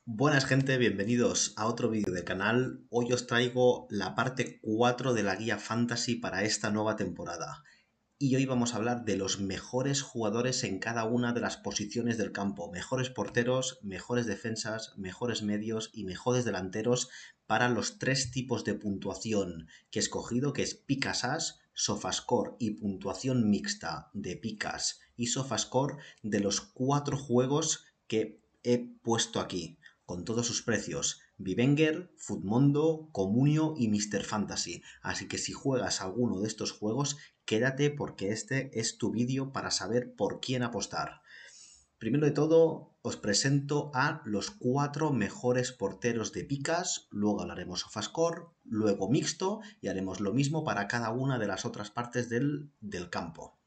Buenas gente, bienvenidos a otro vídeo del canal. Hoy os traigo la parte 4 de la guía Fantasy para esta nueva temporada. Y hoy vamos a hablar de los mejores jugadores en cada una de las posiciones del campo. Mejores porteros, mejores defensas, mejores medios y mejores delanteros para los tres tipos de puntuación que he escogido, que es Picas As, Sofascore y puntuación mixta de Picas y Sofascore de los 4 juegos que he puesto aquí con todos sus precios: Vivenger, Futmundo, Comunio y Mr. Fantasy. Así que si juegas alguno de estos juegos, quédate porque este es tu vídeo para saber por quién apostar. Primero de todo, os presento a los 4 mejores porteros de Picas, luego hablaremos Sofascore, luego mixto y haremos lo mismo para cada una de las otras partes del campo.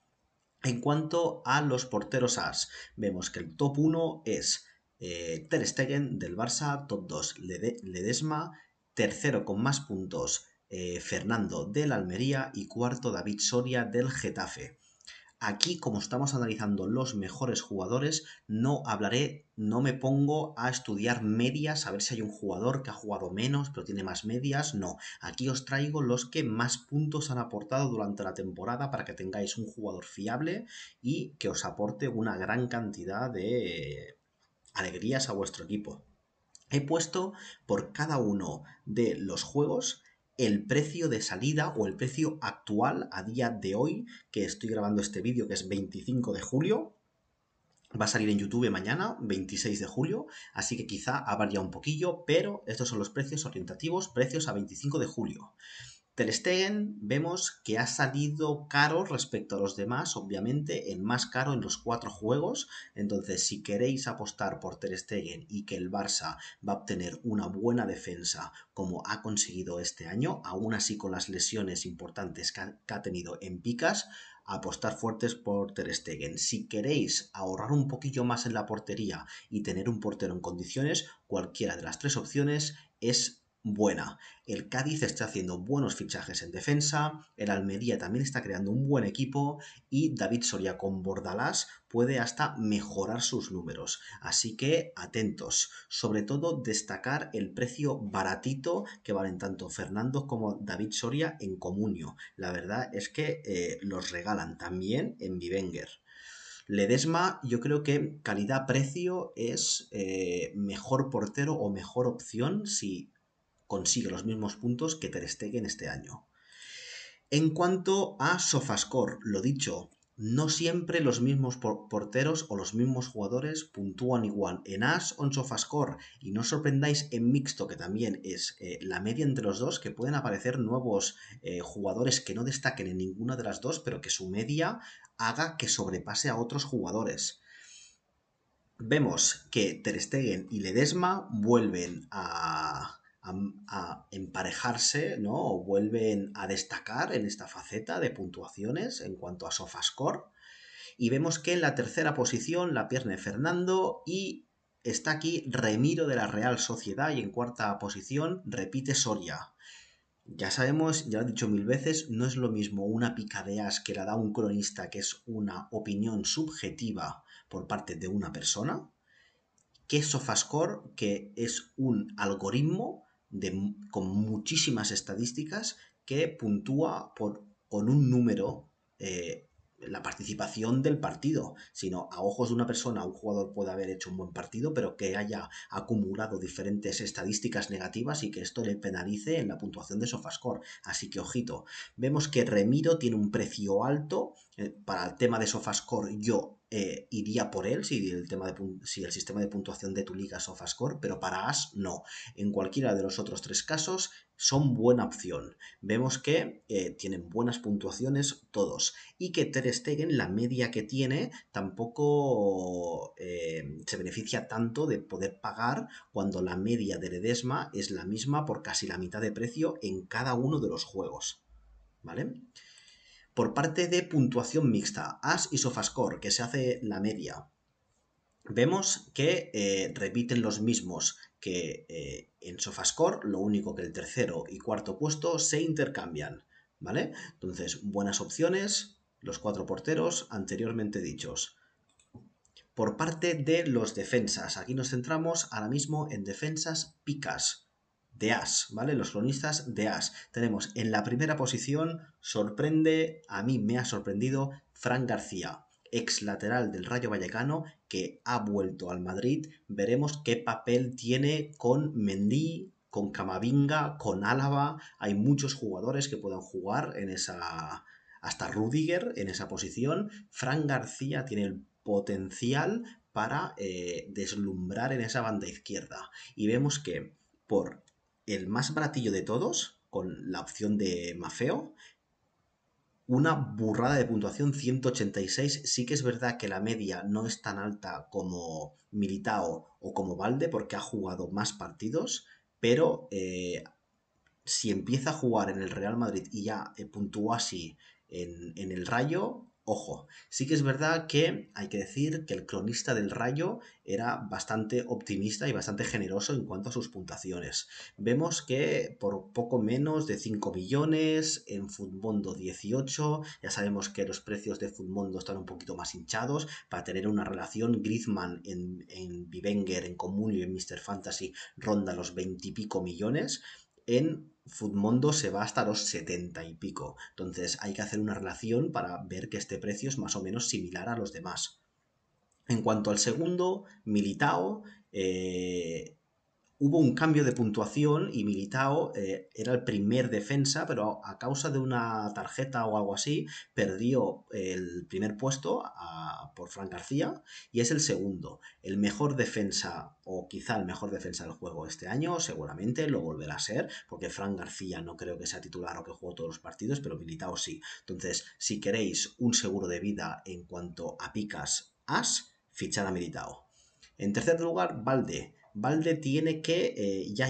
En cuanto a los porteros As, vemos que el top 1 es Ter Stegen del Barça, top 2 Ledesma, tercero con más puntos Fernando del Almería y cuarto David Soria del Getafe. Aquí, como estamos analizando los mejores jugadores, no me pongo a estudiar medias, a ver si hay un jugador que ha jugado menos, pero tiene más medias. No, aquí os traigo los que más puntos han aportado durante la temporada para que tengáis un jugador fiable y que os aporte una gran cantidad de alegrías a vuestro equipo. He puesto por cada uno de los juegos el precio de salida o el precio actual a día de hoy, que estoy grabando este vídeo, que es 25 de julio. Va a salir en YouTube mañana, 26 de julio, así que quizá ha variado un poquillo, pero estos son los precios orientativos, precios a 25 de julio. Ter Stegen vemos que ha salido caro respecto a los demás, obviamente, el más caro en los 4 juegos. Entonces, si queréis apostar por Ter Stegen y que el Barça va a obtener una buena defensa como ha conseguido este año, aún así con las lesiones importantes que ha tenido en Picas, apostar fuertes por Ter Stegen. Si queréis ahorrar un poquillo más en la portería y tener un portero en condiciones, cualquiera de las 3 opciones es buena. El Cádiz está haciendo buenos fichajes en defensa, el Almería también está creando un buen equipo y David Soria con Bordalás puede hasta mejorar sus números. Así que atentos. Sobre todo destacar el precio baratito que valen tanto Fernando como David Soria en Comunio. La verdad es que los regalan también en Vivenger. Ledesma, yo creo que calidad-precio es mejor portero o mejor opción si consigue los mismos puntos que Ter Stegen este año. En cuanto a Sofascore, lo dicho, no siempre los mismos porteros o los mismos jugadores puntúan igual en As o en Sofascore. Y no os sorprendáis en mixto, que también es la media entre los dos, que pueden aparecer nuevos jugadores que no destaquen en ninguna de las dos, pero que su media haga que sobrepase a otros jugadores. Vemos que Ter Stegen y Ledesma vuelven a emparejarse, ¿no? O vuelven a destacar en esta faceta de puntuaciones en cuanto a Sofascore. Y vemos que en la tercera posición la pierde Fernando y está aquí Remiro de la Real Sociedad, y en cuarta posición repite Soria. Ya sabemos, ya lo he dicho mil veces, no es lo mismo una pica de as que la da un cronista, que es una opinión subjetiva por parte de una persona, que Sofascore, que es un algoritmo con muchísimas estadísticas que puntúa con un número la participación del partido, sino a ojos de una persona un jugador puede haber hecho un buen partido, pero que haya acumulado diferentes estadísticas negativas y que esto le penalice en la puntuación de Sofascore. Así que ojito, vemos que Remiro tiene un precio alto. Para el tema de Sofascore yo iría por él si el sistema de puntuación de tu liga es Sofascore, pero para As no. En cualquiera de los otros 3 casos son buena opción. Vemos que tienen buenas puntuaciones todos y que Ter Stegen, la media que tiene, tampoco se beneficia tanto de poder pagar cuando la media de Ledesma es la misma por casi la mitad de precio en cada uno de los juegos. ¿Vale? Por parte de puntuación mixta, As y Sofascore, que se hace la media, vemos que repiten los mismos que en Sofascore, lo único que el tercero y cuarto puesto se intercambian, ¿vale? Entonces, buenas opciones, los 4 porteros anteriormente dichos. Por parte de los defensas, aquí nos centramos ahora mismo en defensas picas de As, ¿vale? Los cronistas de As. Tenemos en la primera posición, a mí me ha sorprendido, Fran García, ex lateral del Rayo Vallecano, que ha vuelto al Madrid. Veremos qué papel tiene con Mendy, con Camavinga, con Álava. Hay muchos jugadores que puedan jugar en esa... Hasta Rudiger en esa posición. Fran García tiene el potencial para deslumbrar en esa banda izquierda. Y vemos que por el más baratillo de todos, con la opción de Mafeo, una burrada de puntuación, 186. Sí que es verdad que la media no es tan alta como Militao o como Valde, porque ha jugado más partidos, pero si empieza a jugar en el Real Madrid y ya puntúa así en el Rayo, ojo. Sí que es verdad que hay que decir que el cronista del Rayo era bastante optimista y bastante generoso en cuanto a sus puntuaciones. Vemos que por poco menos de 5 millones, en Futmundo 18, ya sabemos que los precios de Futmundo están un poquito más hinchados, para tener una relación, Griezmann en Bivenger, en Comunio y en Mr. Fantasy ronda los 20 y pico millones. En Futmundo se va hasta los 70 y pico. Entonces hay que hacer una relación para ver que este precio es más o menos similar a los demás. En cuanto al segundo, Militao, hubo un cambio de puntuación y Militao era el primer defensa, pero a causa de una tarjeta o algo así, perdió el primer puesto por Fran García y es el segundo. El mejor defensa, o quizá el mejor defensa del juego este año, seguramente lo volverá a ser, porque Fran García no creo que sea titular o que juegue todos los partidos, pero Militao sí. Entonces, si queréis un seguro de vida en cuanto a picas as, fichad a Militao. En tercer lugar, Valde. Valde tiene que, ya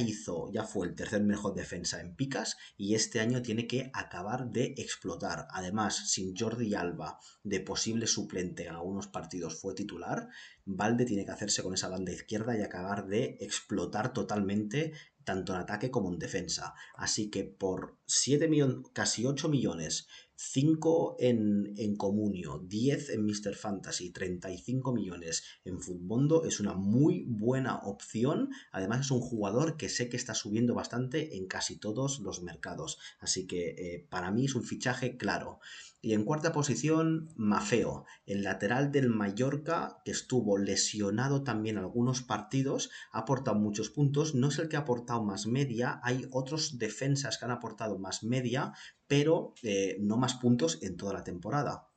fue el tercer mejor defensa en picas y este año tiene que acabar de explotar. Además, sin Jordi Alba de posible suplente en algunos partidos fue titular, Valde tiene que hacerse con esa banda izquierda y acabar de explotar totalmente tanto en ataque como en defensa. Así que por 7 millones, casi 8 millones, 5 en Comunio, 10 en Mr. Fantasy, 35 millones en Futmundo, es una muy buena opción. Además es un jugador que sé que está subiendo bastante en casi todos los mercados. Así que para mí es un fichaje claro. Y en cuarta posición, Mafeo, el lateral del Mallorca, que estuvo lesionado también algunos partidos, ha aportado muchos puntos. No es el que ha aportado más media, hay otros defensas que han aportado más media, pero no más puntos en toda la temporada.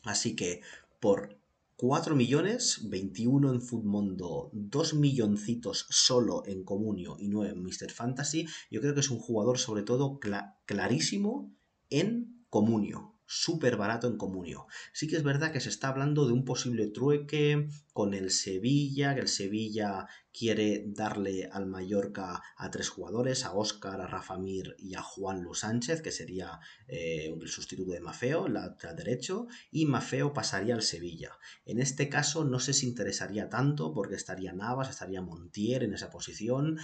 Así que por 4 millones, 21 en Futmundo, 2 milloncitos solo en Comunio y 9 en Mr. Fantasy, yo creo que es un jugador sobre todo clarísimo en Comunio. Súper barato en Comunio. Sí que es verdad que se está hablando de un posible trueque con el Sevilla, que el Sevilla quiere darle al Mallorca a 3 jugadores, a Óscar, a Rafa Mir y a Juan Luis Sánchez, que sería el sustituto de Mafeo, lateral derecho, y Mafeo pasaría al Sevilla. En este caso no sé si interesaría tanto porque estaría Navas, estaría Montier en esa posición,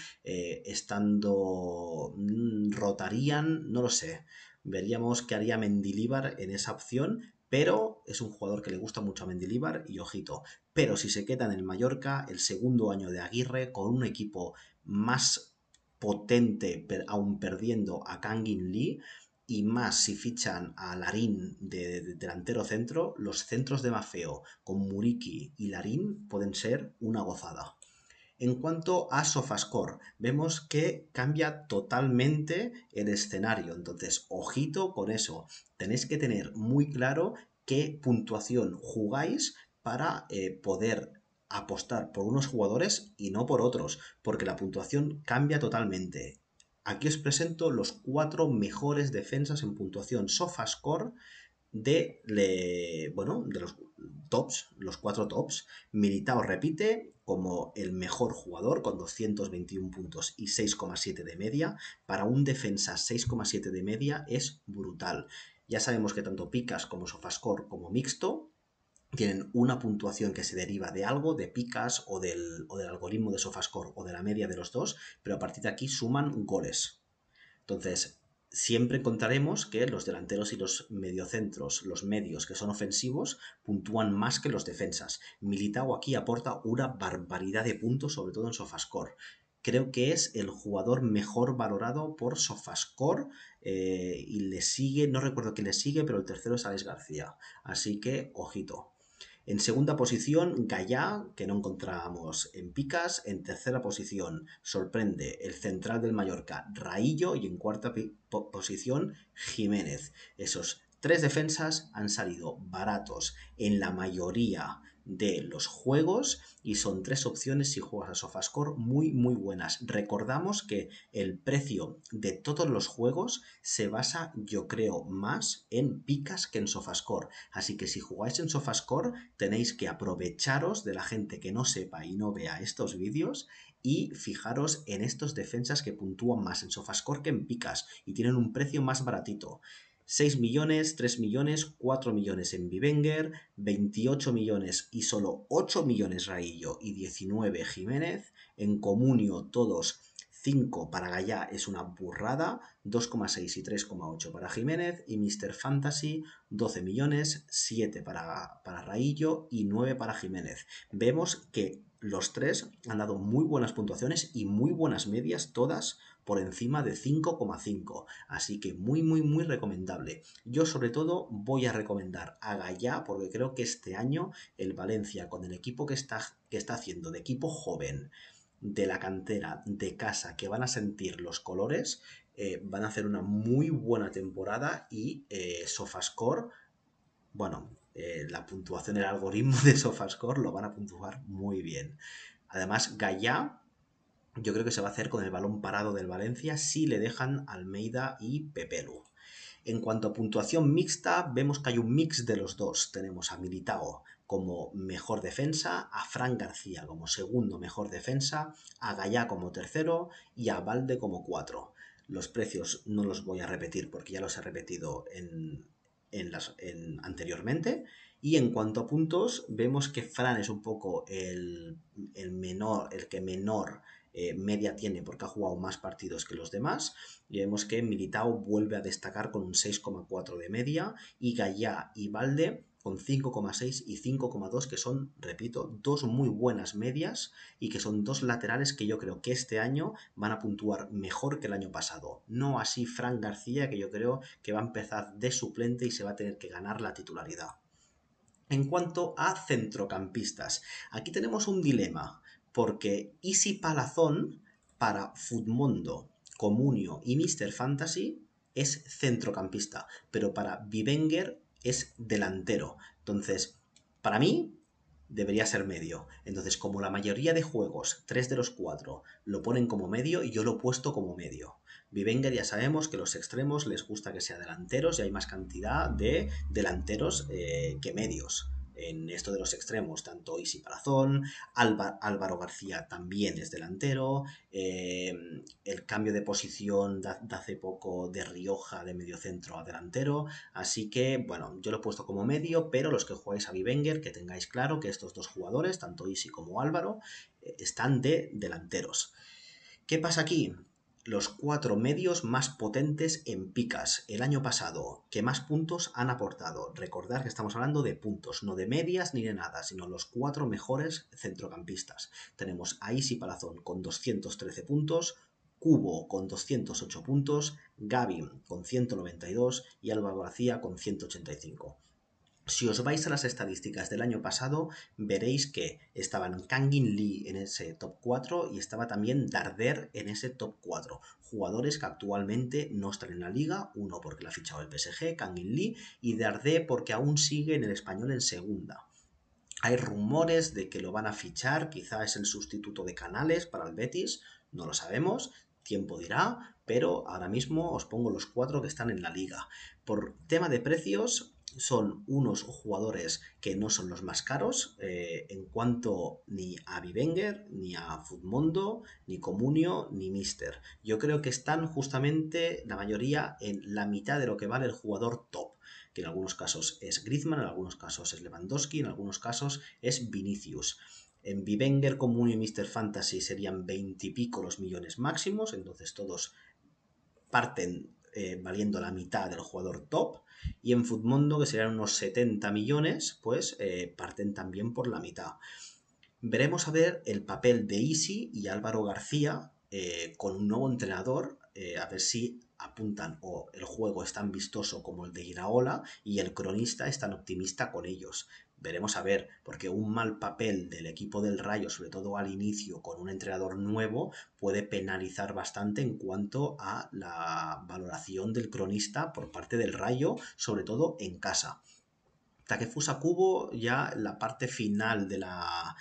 rotarían, no lo sé. Veríamos qué haría Mendilibar en esa opción, pero es un jugador que le gusta mucho a Mendilibar y ojito. Pero si se queda en el Mallorca, el segundo año de Aguirre, con un equipo más potente, aún perdiendo a Kangin Lee, y más si fichan a Larín de delantero centro, los centros de Mafeo con Muriqui y Larín pueden ser una gozada. En cuanto a Sofascore, vemos que cambia totalmente el escenario, entonces ojito con eso. Tenéis que tener muy claro qué puntuación jugáis para poder apostar por unos jugadores y no por otros, porque la puntuación cambia totalmente. Aquí os presento los 4 mejores defensas en puntuación Sofascore de los tops, los 4 tops. Militao repite como el mejor jugador con 221 puntos y 6,7 de media. Para un defensa 6,7 de media es brutal. Ya sabemos que tanto Picas como Sofascore como Mixto tienen una puntuación que se deriva de algo, de Picas o del algoritmo de Sofascore o de la media de los dos, pero a partir de aquí suman goles. Entonces, siempre encontraremos que los delanteros y los mediocentros, los medios que son ofensivos, puntúan más que los defensas. Militao aquí aporta una barbaridad de puntos, sobre todo en SofaScore. Creo que es el jugador mejor valorado por SofaScore y le sigue, no recuerdo quién le sigue, pero el tercero es Alex García. Así que, ojito. En segunda posición, Gallá, que no encontrábamos en picas. En tercera posición, sorprende el central del Mallorca, Raillo. Y en cuarta posición, Jiménez. Esos tres defensas han salido baratos en la mayoría de los juegos y son tres opciones si juegas a SofaScore muy buenas. Recordamos que el precio de todos los juegos se basa, yo creo, más en picas que en SofaScore. Así que si jugáis en SofaScore tenéis que aprovecharos de la gente que no sepa y no vea estos vídeos y fijaros en estos defensas que puntúan más en SofaScore que en picas y tienen un precio más baratito. 6 millones, 3 millones, 4 millones en Bivenger, 28 millones y solo 8 millones Raillo y 19 Jiménez. En Comunio todos 5 para Gallá es una burrada, 2,6 y 3,8 para Jiménez y Mr. Fantasy 12 millones, 7 para Raillo y 9 para Jiménez. Vemos que los tres han dado muy buenas puntuaciones y muy buenas medias, todas por encima de 5,5. Así que muy recomendable. Yo sobre todo voy a recomendar a Gallá porque creo que este año el Valencia con el equipo que está haciendo, de equipo joven, de la cantera, de casa, que van a sentir los colores, van a hacer una muy buena temporada y SofaScore, bueno, la puntuación, el algoritmo de SofaScore lo van a puntuar muy bien. Además, Gallá, yo creo que se va a hacer con el balón parado del Valencia si le dejan Almeida y Pepelu. En cuanto a puntuación mixta, vemos que hay un mix de los dos. Tenemos a Militao como mejor defensa, a Fran García como segundo mejor defensa, a Gallá como tercero y a Valde como cuatro. Los precios no los voy a repetir porque ya los he repetido anteriormente. Y en cuanto a puntos, vemos que Fran es un poco el que menor media tiene porque ha jugado más partidos que los demás. Y vemos que Militao vuelve a destacar con un 6,4 de media y Gallá y Valde con 5,6 y 5,2, que son, repito, dos muy buenas medias y que son dos laterales que yo creo que este año van a puntuar mejor que el año pasado. No así Fran García, que yo creo que va a empezar de suplente y se va a tener que ganar la titularidad. En cuanto a centrocampistas, aquí tenemos un dilema, porque Isi Palazón para Futmundo, Comunio y Mr. Fantasy es centrocampista, pero para Bivenger es delantero. Entonces, para mí debería ser medio. Entonces, como la mayoría de juegos, 3 de los 4, lo ponen como medio, y yo lo he puesto como medio. Bivenger ya sabemos que los extremos les gusta que sea delanteros y hay más cantidad de delanteros que medios. En esto de los extremos, tanto Isi Palazón, Álvaro García también es delantero, el cambio de posición de hace poco de Rioja de mediocentro a delantero, así que bueno, yo lo he puesto como medio, pero los que jugáis a Bivenger, que tengáis claro que estos dos jugadores, tanto Isi como Álvaro, están de delanteros. ¿Qué pasa aquí? Los 4 medios más potentes en picas el año pasado, que más puntos han aportado. Recordad que estamos hablando de puntos, no de medias ni de nada, sino los 4 mejores centrocampistas. Tenemos a Isi Palazón con 213 puntos, Cubo con 208 puntos, Gavi con 192 y Álvaro García con 185. Si os vais a las estadísticas del año pasado, veréis que estaban Kangin Lee en ese top 4 y estaba también Darder en ese top 4. Jugadores que actualmente no están en la liga, uno porque lo ha fichado el PSG, Kangin Lee, y Darder porque aún sigue en el Español en segunda. Hay rumores de que lo van a fichar, quizá es el sustituto de Canales para el Betis, no lo sabemos, tiempo dirá, pero ahora mismo os pongo los 4 que están en la liga. Por tema de precios, son unos jugadores que no son los más caros en cuanto ni a Bivenger, ni a Futmundo, ni Comunio, ni Mister. Yo creo que están justamente la mayoría en la mitad de lo que vale el jugador top, que en algunos casos es Griezmann, en algunos casos es Lewandowski, en algunos casos es Vinicius. En Bivenger, Comunio y Mr. Fantasy serían 20 y pico los millones máximos, entonces todos parten valiendo la mitad del jugador top, y en Futmundo, que serían unos 70 millones, pues parten también por la mitad. Veremos a ver el papel de Isi y Álvaro García con un nuevo entrenador, a ver si apuntan o el juego es tan vistoso como el de Iraola y el cronista es tan optimista con ellos. Veremos a ver, porque un mal papel del equipo del Rayo, sobre todo al inicio, con un entrenador nuevo, puede penalizar bastante en cuanto a la valoración del cronista por parte del Rayo, sobre todo en casa. Takefusa Kubo, ya la parte final de la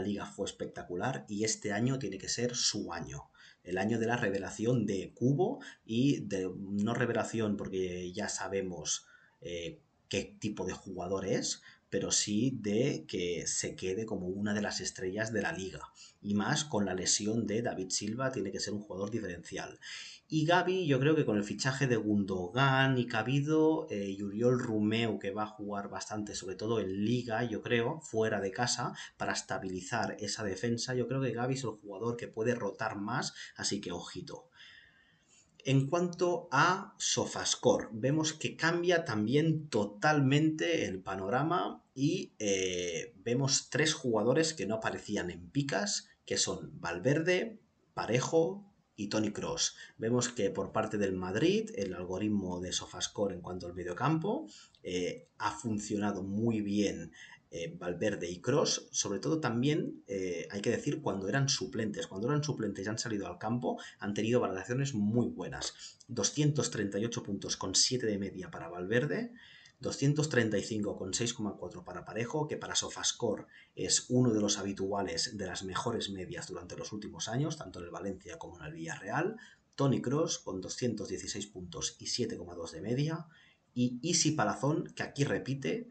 liga fue espectacular y este año tiene que ser su año. El año de la revelación de Kubo y de no revelación porque ya sabemos qué tipo de jugador es, pero sí de que se quede como una de las estrellas de la liga. Y más con la lesión de David Silva, tiene que ser un jugador diferencial. Y Gavi, yo creo que con el fichaje de Gundogan y Cabido, y Oriol Romeu, que va a jugar bastante, sobre todo en Liga, yo creo, fuera de casa, para estabilizar esa defensa, yo creo que Gavi es el jugador que puede rotar más, así que ojito. En cuanto a Sofascore, vemos que cambia también totalmente el panorama y vemos tres jugadores que no aparecían en picas, que son Valverde, Parejo y Toni Kroos. Vemos que por parte del Madrid el algoritmo de Sofascore en cuanto al mediocampo ha funcionado muy bien. Valverde y Kroos, sobre todo también hay que decir cuando eran suplentes. Cuando eran suplentes y han salido al campo, han tenido valoraciones muy buenas. 238 puntos con 7 de media para Valverde, 235 con 6,4 para Parejo, que para Sofascore es uno de los habituales de las mejores medias durante los últimos años, tanto en el Valencia como en el Villarreal. Toni Kroos con 216 puntos y 7,2 de media. Y Isi Palazón, que aquí repite,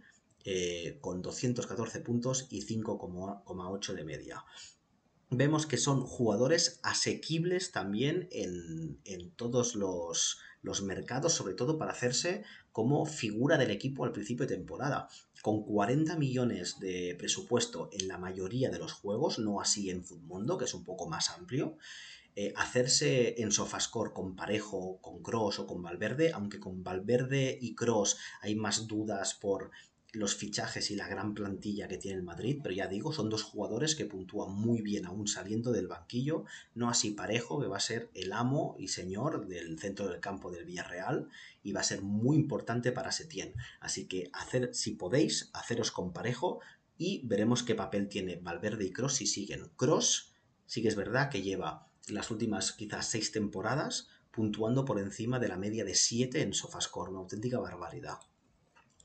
con 214 puntos y 5,8 de media. Vemos que son jugadores asequibles también en todos los mercados, sobre todo para hacerse como figura del equipo al principio de temporada. Con 40 millones de presupuesto en la mayoría de los juegos, no así en Futmundo, que es un poco más amplio, hacerse en Sofascore con Parejo, con Kroos o con Valverde, aunque con Valverde y Kroos hay más dudas por los fichajes y la gran plantilla que tiene el Madrid, pero ya digo, son dos jugadores que puntúan muy bien aún saliendo del banquillo, no así Parejo, que va a ser el amo y señor del centro del campo del Villarreal y va a ser muy importante para Setién. Así que si podéis, haceros con Parejo y veremos qué papel tiene Valverde y Kroos si siguen. Kroos sí que es verdad que lleva las últimas quizás 6 temporadas puntuando por encima de la media de 7 en Sofascore, una auténtica barbaridad.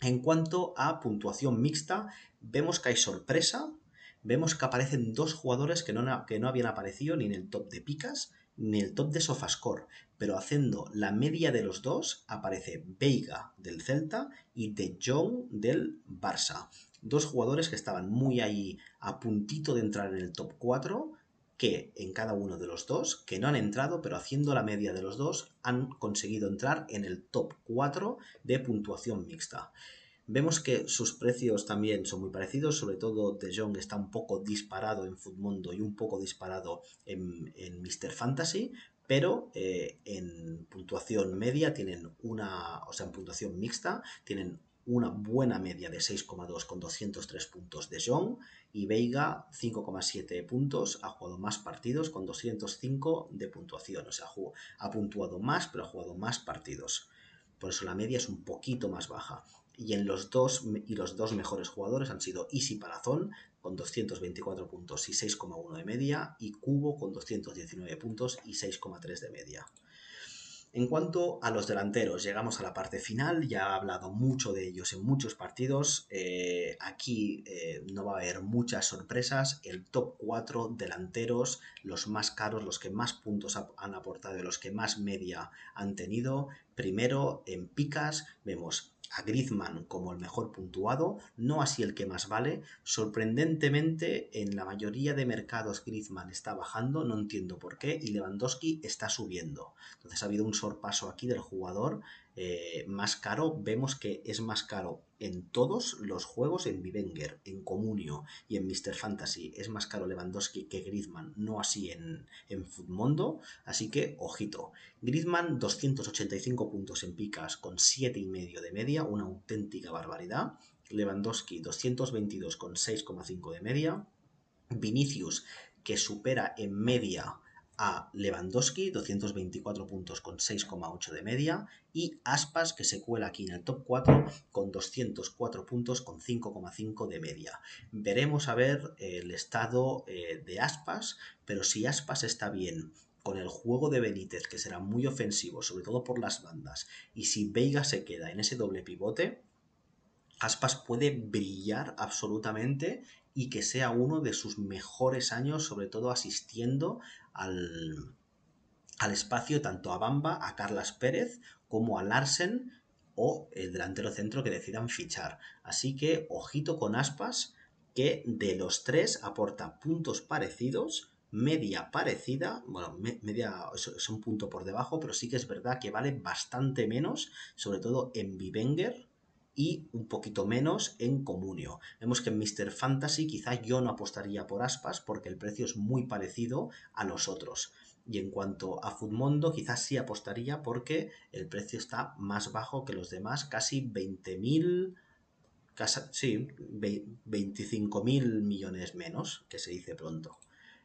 En cuanto a puntuación mixta, vemos que hay sorpresa, vemos que aparecen dos jugadores que no habían aparecido ni en el top de picas ni en el top de Sofascore, pero haciendo la media de los dos aparece Veiga del Celta y De Jong del Barça. Dos jugadores que estaban muy ahí a puntito de entrar en el top 4, que en cada uno de los dos, que no han entrado, pero haciendo la media de los dos, han conseguido entrar en el top 4 de puntuación mixta. Vemos que sus precios también son muy parecidos, sobre todo De Jong está un poco disparado en Futmundo y un poco disparado en Mr. Fantasy, pero en puntuación media tienen en puntuación mixta tienen una buena media de 6,2 con 203 puntos De Jong y Veiga 5,7 puntos, ha jugado más partidos con 205 de puntuación, o sea, ha puntuado más pero ha jugado más partidos. Por eso la media es un poquito más baja. Y los dos mejores jugadores han sido Isi Palazón con 224 puntos y 6,1 de media y Kubo con 219 puntos y 6,3 de media. En cuanto a los delanteros, llegamos a la parte final, ya he hablado mucho de ellos en muchos partidos, aquí no va a haber muchas sorpresas, el top 4 delanteros, los más caros, los que más puntos han aportado y los que más media han tenido. Primero, en picas, vemos a Griezmann como el mejor puntuado, no así el que más vale. Sorprendentemente, en la mayoría de mercados Griezmann está bajando, no entiendo por qué, y Lewandowski está subiendo. Entonces ha habido un sorpaso aquí del jugador más caro, vemos que es más caro en todos los juegos, en Vivenger, en Comunio y en Mr. Fantasy. Es más caro Lewandowski que Griezmann, no así en Futmundo, así que ojito. Griezmann 285 puntos en picas con 7,5 de media, una auténtica barbaridad. Lewandowski 222 con 6,5 de media. Vinicius, que supera en media a Lewandowski, 224 puntos con 6,8 de media, y Aspas, que se cuela aquí en el top 4 con 204 puntos con 5,5 de media. Veremos a ver el estado de Aspas, pero si Aspas está bien con el juego de Benítez, que será muy ofensivo, sobre todo por las bandas, y si Veiga se queda en ese doble pivote, Aspas puede brillar absolutamente y que sea uno de sus mejores años, sobre todo asistiendo al espacio tanto a Bamba, a Carlas Pérez, como a Larsen o el delantero centro que decidan fichar. Así que ojito con Aspas, que de los tres aporta puntos parecidos, media parecida, bueno, media es un punto por debajo, pero sí que es verdad que vale bastante menos, sobre todo en Vivenger, y un poquito menos en Comunio. Vemos que en Mr. Fantasy quizá yo no apostaría por Aspas porque el precio es muy parecido a los otros. Y en cuanto a Futmundo, quizás sí apostaría porque el precio está más bajo que los demás, casi 20.000, sí, 25.000 millones menos, que se dice pronto.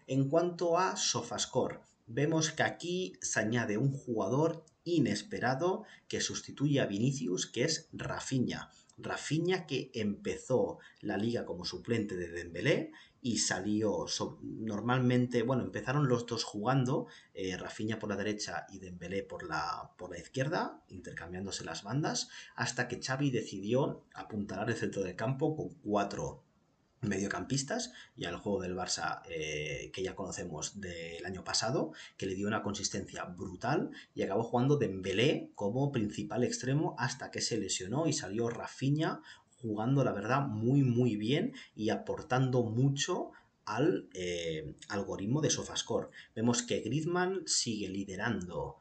En cuanto a Sofascore, vemos que aquí se añade un jugador inesperado que sustituye a Vinicius, que es Rafinha. Rafinha, que empezó la liga como suplente de Dembélé y salió normalmente, bueno, empezaron los dos jugando, Rafinha por la derecha y Dembélé por la izquierda, intercambiándose las bandas, hasta que Xavi decidió apuntalar el centro del campo con 4 mediocampistas y al juego del Barça que ya conocemos del año pasado, que le dio una consistencia brutal y acabó jugando Dembélé como principal extremo hasta que se lesionó y salió Rafinha jugando la verdad muy bien y aportando mucho al algoritmo de Sofascore. Vemos que Griezmann sigue liderando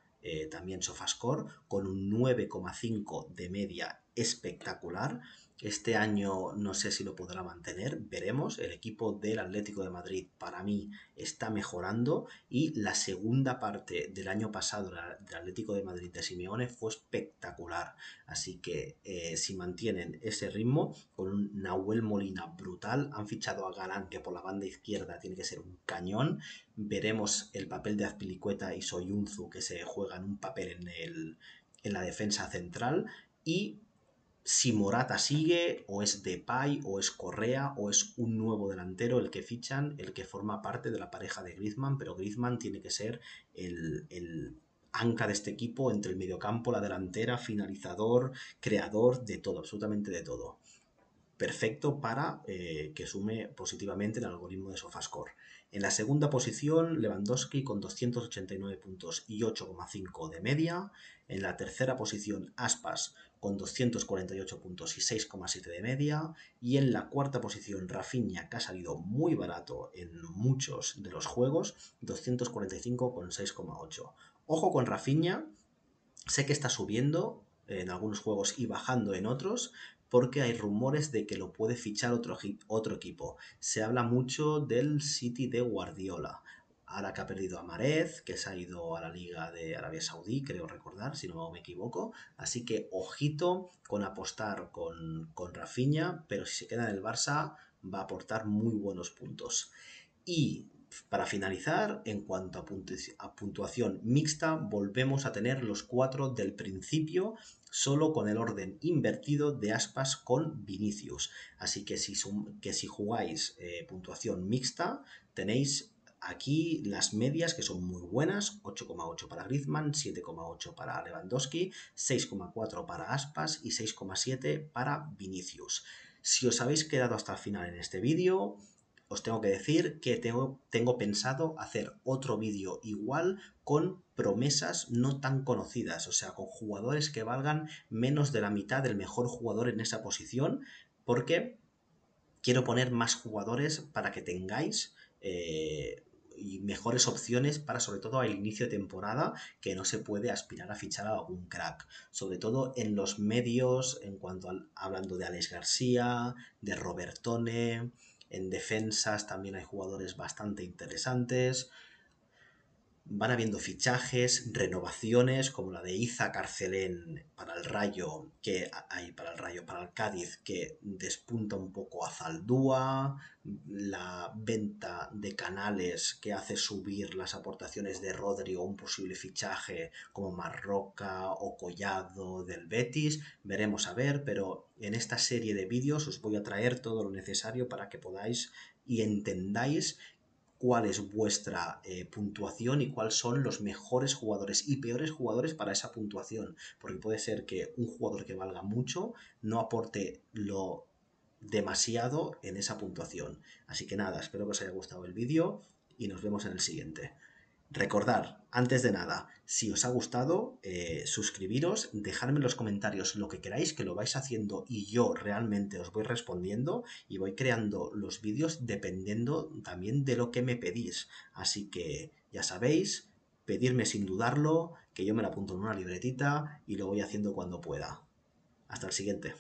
también Sofascore con un 9,5 de media espectacular. Este año no sé si lo podrá mantener, veremos. El equipo del Atlético de Madrid para mí está mejorando y la segunda parte del año pasado del Atlético de Madrid de Simeone fue espectacular. Así que si mantienen ese ritmo con un Nahuel Molina brutal, han fichado a Galán que por la banda izquierda tiene que ser un cañón. Veremos el papel de Azpilicueta y Soyuncu que se juegan un papel en la defensa central y si Morata sigue, o es Depay, o es Correa, o es un nuevo delantero el que fichan, el que forma parte de la pareja de Griezmann, pero Griezmann tiene que ser el anca de este equipo entre el mediocampo, la delantera, finalizador, creador, de todo, absolutamente de todo. Perfecto para que sume positivamente el algoritmo de Sofascore. En la segunda posición, Lewandowski con 289 puntos y 8,5 de media. En la tercera posición, Aspas con 248 puntos y 6,7 de media. Y en la cuarta posición, Rafinha, que ha salido muy barato en muchos de los juegos, 245 con 6,8. Ojo con Rafinha, sé que está subiendo en algunos juegos y bajando en otros, porque hay rumores de que lo puede fichar otro equipo. Se habla mucho del City de Guardiola. Ahora que ha perdido a Mahrez, que se ha ido a la Liga de Arabia Saudí, creo recordar, si no me equivoco. Así que ojito con apostar con Rafinha, pero si se queda en el Barça va a aportar muy buenos puntos. Y para finalizar, en cuanto a puntuación mixta, volvemos a tener los 4 del principio, solo con el orden invertido de Aspas con Vinicius. Así que si jugáis puntuación mixta, tenéis aquí las medias que son muy buenas: 8,8 para Griezmann, 7,8 para Lewandowski, 6,4 para Aspas y 6,7 para Vinicius. Si os habéis quedado hasta el final en este vídeo, os tengo que decir que tengo pensado hacer otro vídeo igual con promesas no tan conocidas, o sea, con jugadores que valgan menos de la mitad del mejor jugador en esa posición, porque quiero poner más jugadores para que tengáis y mejores opciones para sobre todo al inicio de temporada, que no se puede aspirar a fichar a algún crack, sobre todo en los medios, en cuanto a, hablando de Alex García, de Robertone, en defensas también hay jugadores bastante interesantes. Van habiendo fichajes, renovaciones, como la de Iza Carcelén para el Rayo, para el Cádiz, que despunta un poco a Zaldúa, la venta de Canales que hace subir las aportaciones de Rodri o un posible fichaje como Marroca o Collado del Betis, veremos a ver, pero en esta serie de vídeos os voy a traer todo lo necesario para que podáis y entendáis cuál es vuestra puntuación y cuáles son los mejores jugadores y peores jugadores para esa puntuación. Porque puede ser que un jugador que valga mucho no aporte lo demasiado en esa puntuación. Así que nada, espero que os haya gustado el vídeo y nos vemos en el siguiente. Recordar, antes de nada, si os ha gustado, suscribiros, dejadme en los comentarios lo que queráis, que lo vais haciendo y yo realmente os voy respondiendo y voy creando los vídeos dependiendo también de lo que me pedís. Así que ya sabéis, pedirme sin dudarlo, que yo me lo apunto en una libretita y lo voy haciendo cuando pueda. Hasta el siguiente.